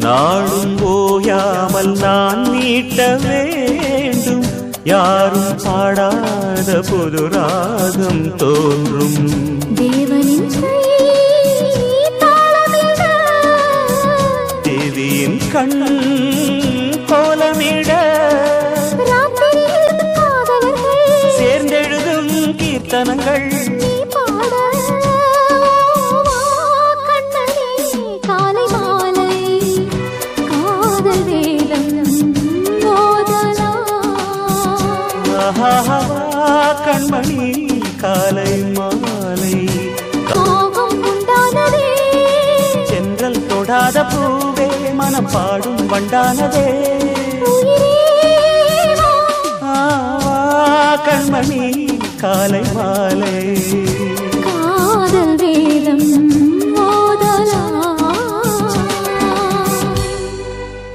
நாளும் ஓயாமல் நான் நீட்ட வேண்டும் யாரும் பாடாத புது ராகம் தோன்றும் தேவனின் தேவியின் கண் கோலமிட சேர்ந்தெழுதும் கீர்த்தனங்கள் கண்மணி காலை மாலை கோபம் உண்டானதே சென்றல் தொடாத பூவே மனம் பாடும் வண்டானதே கண்மணி காலை மாலை